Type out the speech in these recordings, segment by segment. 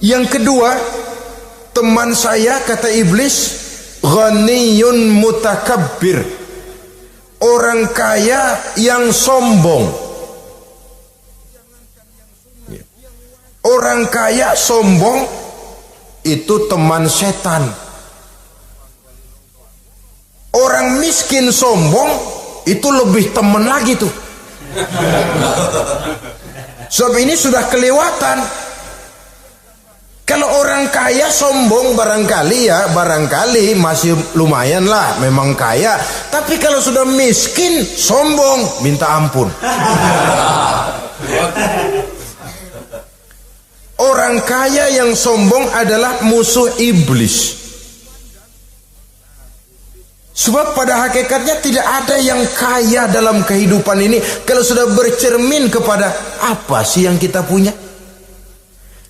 Yang kedua, teman saya kata iblis, ghaniyun mutakabbir, orang kaya yang sombong. Orang kaya sombong itu teman setan. Orang miskin sombong itu lebih teman lagi tuh. Sebab ini sudah kelewatan. Kalau orang kaya sombong barangkali masih lumayan lah, memang kaya. Tapi kalau sudah miskin sombong, minta ampun. Orang kaya yang sombong adalah musuh iblis. Sebab pada hakikatnya tidak ada yang kaya dalam kehidupan ini kalau sudah bercermin kepada apa sih yang kita punya.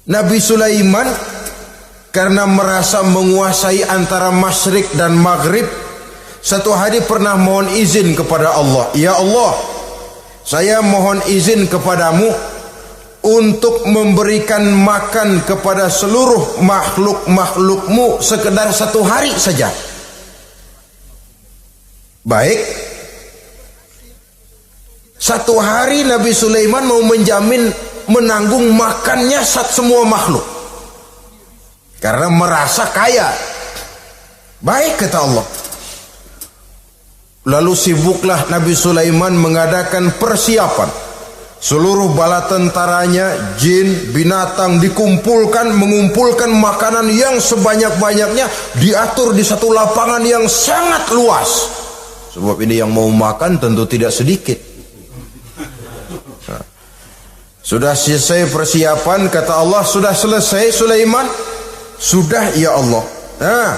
Nabi Sulaiman karena merasa menguasai antara masyrik dan maghrib, satu hari pernah mohon izin kepada Allah, ya Allah, saya mohon izin kepadamu untuk memberikan makan kepada seluruh makhluk-makhlukmu sekedar satu hari saja. Baik, satu hari Nabi Sulaiman mau menjamin menanggung makannya semua makhluk karena merasa kaya. Baik, kata Allah. Lalu sibuklah Nabi Sulaiman mengadakan persiapan. Seluruh bala tentaranya, jin, binatang dikumpulkan, mengumpulkan makanan yang sebanyak-banyaknya, diatur di satu lapangan yang sangat luas. Sebab ini yang mau makan tentu tidak sedikit. Nah, sudah selesai persiapan, kata Allah, sudah selesai Sulaiman? Sudah ya Allah. Nah,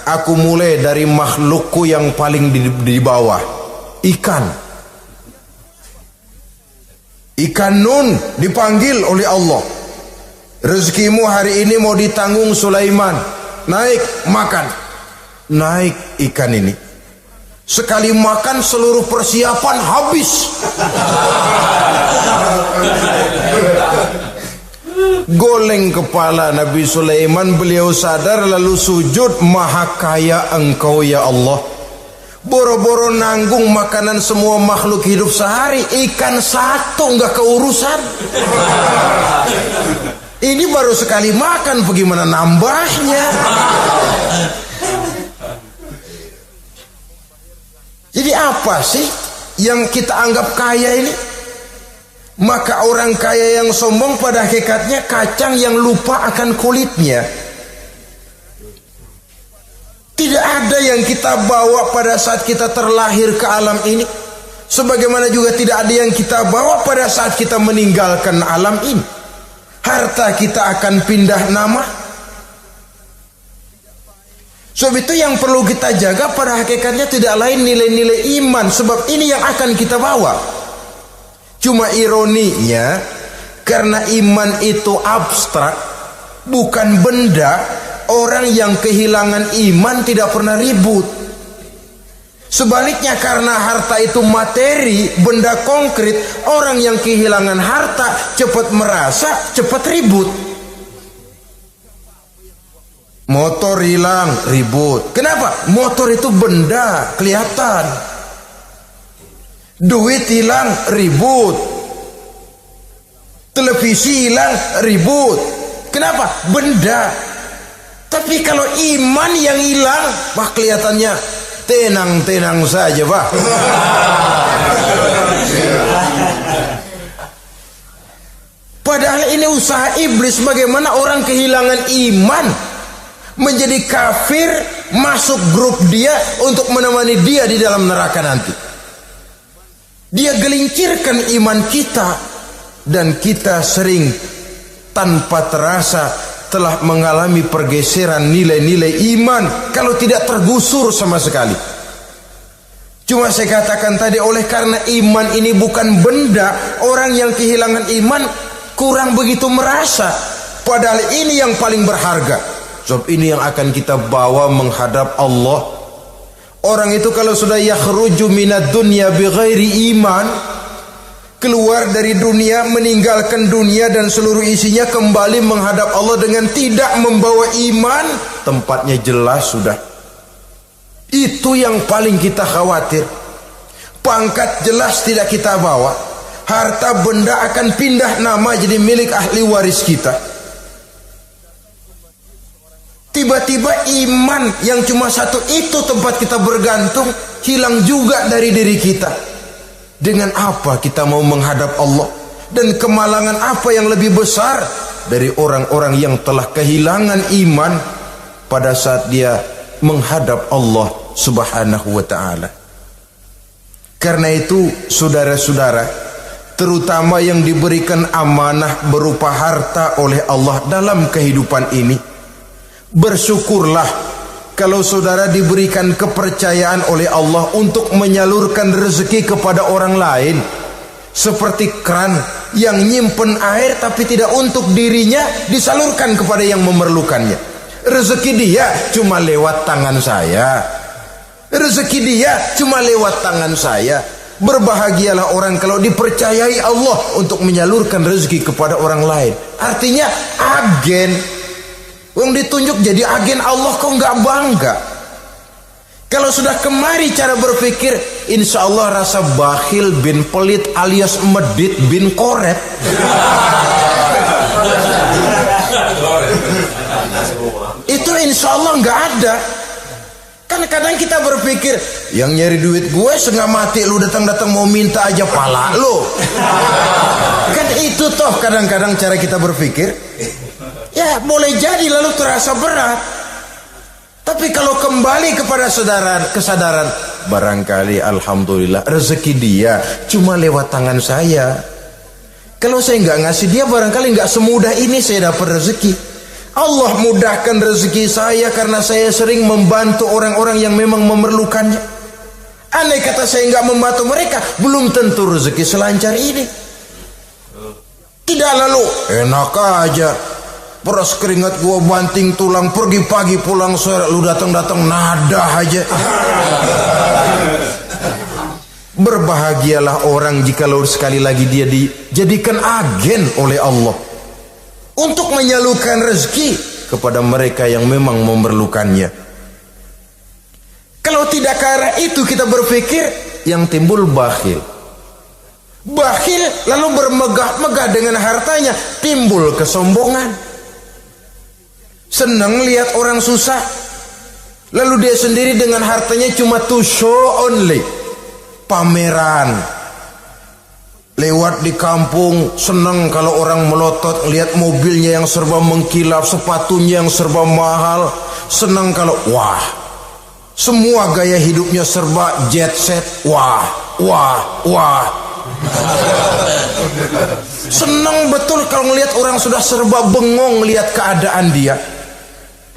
aku mulai dari makhlukku yang paling di bawah, ikan. Ikan nun dipanggil oleh Allah. Rezekimu hari ini mau ditanggung Sulaiman. Naik, makan. Naik ikan ini. Sekali makan seluruh persiapan habis. Goleng kepala Nabi Sulaiman, beliau sadar lalu sujud, maha kaya engkau ya Allah. Boro-boro nanggung makanan semua makhluk hidup sehari, ikan satu nggak keurusan. Ini baru sekali makan, bagaimana nambahnya? Jadi apa sih yang kita anggap kaya ini? Maka orang kaya yang sombong pada hakikatnya kacang yang lupa akan kulitnya. Tidak ada yang kita bawa pada saat kita terlahir ke alam ini, sebagaimana juga tidak ada yang kita bawa pada saat kita meninggalkan alam ini. Harta kita akan pindah nama. Sebab itu yang perlu kita jaga pada hakikatnya tidak lain nilai-nilai iman, sebab ini yang akan kita bawa. Cuma ironinya, karena iman itu abstrak, bukan benda, orang yang kehilangan iman tidak pernah ribut. Sebaliknya, karena harta itu materi, benda konkret, orang yang kehilangan harta cepat merasa, cepat ribut. Motor hilang, ribut. Kenapa? Motor itu benda, kelihatan. Duit hilang, ribut. Televisi hilang, ribut. Kenapa? Benda. Tapi kalau iman yang hilang, wah kelihatannya tenang-tenang saja, Pak. Padahal ini usaha iblis, bagaimana orang kehilangan iman menjadi kafir, masuk grup dia untuk menemani dia di dalam neraka nanti. Dia gelincirkan iman kita, dan kita sering tanpa terasa telah mengalami pergeseran nilai-nilai iman, kalau tidak tergusur sama sekali. Cuma saya katakan tadi, oleh karena iman ini bukan benda, orang yang kehilangan iman kurang begitu merasa, padahal ini yang paling berharga. Sebab ini yang akan kita bawa menghadap Allah. Orang itu kalau sudah yakhruju minad dunya bighairi iman, keluar dari dunia, meninggalkan dunia dan seluruh isinya, kembali menghadap Allah dengan tidak membawa iman, tempatnya jelas sudah. Itu yang paling kita khawatir. Pangkat jelas tidak kita bawa, harta benda akan pindah nama jadi milik ahli waris kita. Tiba-tiba iman yang cuma satu itu tempat kita bergantung hilang juga dari diri kita. Dengan apa kita mau menghadap Allah? Dan kemalangan apa yang lebih besar dari orang-orang yang telah kehilangan iman pada saat dia menghadap Allah Subhanahu wa ta'ala. Karena itu saudara-saudara, terutama yang diberikan amanah berupa harta oleh Allah dalam kehidupan ini, bersyukurlah kalau saudara diberikan kepercayaan oleh Allah untuk menyalurkan rezeki kepada orang lain. Seperti keran yang nyimpen air tapi tidak untuk dirinya, disalurkan kepada yang memerlukannya. Rezeki dia cuma lewat tangan saya. Rezeki dia cuma lewat tangan saya. Berbahagialah orang kalau dipercayai Allah untuk menyalurkan rezeki kepada orang lain. Artinya agen. Yang ditunjuk jadi agen Allah, kok nggak bangga? Kalau sudah kemari cara berpikir, insya Allah rasa bakhil bin pelit alias medit bin koret. Itu insya Allah nggak ada. Kan kadang kita berpikir, yang nyari duit gue setengah mati, lu datang-datang mau minta aja pala lu. Kan itu toh kadang-kadang cara kita berpikir. Ya boleh jadi lalu terasa berat. Tapi kalau kembali kepada kesadaran, barangkali alhamdulillah rezeki dia cuma lewat tangan saya. Kalau saya nggak ngasih dia, barangkali nggak semudah ini saya dapat rezeki. Allah mudahkan rezeki saya karena saya sering membantu orang-orang yang memang memerlukannya. Andai kata saya nggak membantu mereka, belum tentu rezeki selancar ini. Tidak lalu enak aja, peras keringat gua banting tulang, pergi pagi pulang sore, lu datang-datang nada aja. Berbahagialah orang jikalau sekali lagi dia dijadikan agen oleh Allah untuk menyalurkan rezeki kepada mereka yang memang memerlukannya. Kalau tidak ke arah itu kita berpikir, yang timbul bakhil. Bakhil lalu bermegah-megah dengan hartanya, timbul kesombongan. Senang lihat orang susah, lalu dia sendiri dengan hartanya cuma to show only, pameran. Lewat di kampung senang kalau orang melotot lihat mobilnya yang serba mengkilap, sepatunya yang serba mahal. Senang kalau wah, semua gaya hidupnya serba jet set. Wah, wah, wah. Senang betul kalau ngelihat orang sudah serba bengong lihat keadaan dia.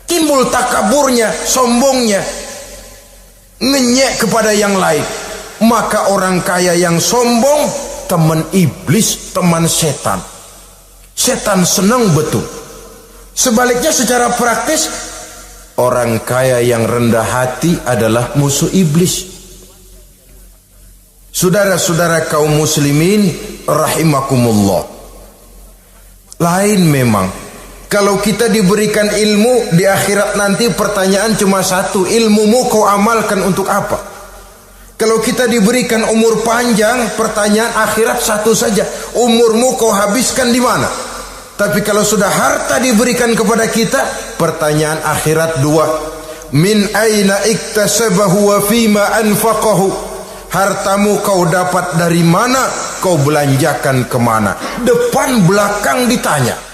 Timbul takaburnya, sombongnya, ngenyek kepada yang lain. Maka orang kaya yang sombong teman iblis, teman setan. Setan senang betul. Sebaliknya secara praktis, orang kaya yang rendah hati adalah musuh iblis. Saudara-saudara kaum muslimin rahimakumullah, lain memang kalau kita diberikan ilmu di akhirat nanti, pertanyaan cuma satu, ilmumu kau amalkan untuk apa? Kalau kita diberikan umur panjang, pertanyaan akhirat satu saja, umurmu kau habiskan di mana? Tapi kalau sudah harta diberikan kepada kita, pertanyaan akhirat dua, min aina iktasabahu wa fima anfaqahu. Hartamu kau dapat dari mana, kau belanjakan kemana? Depan belakang ditanya.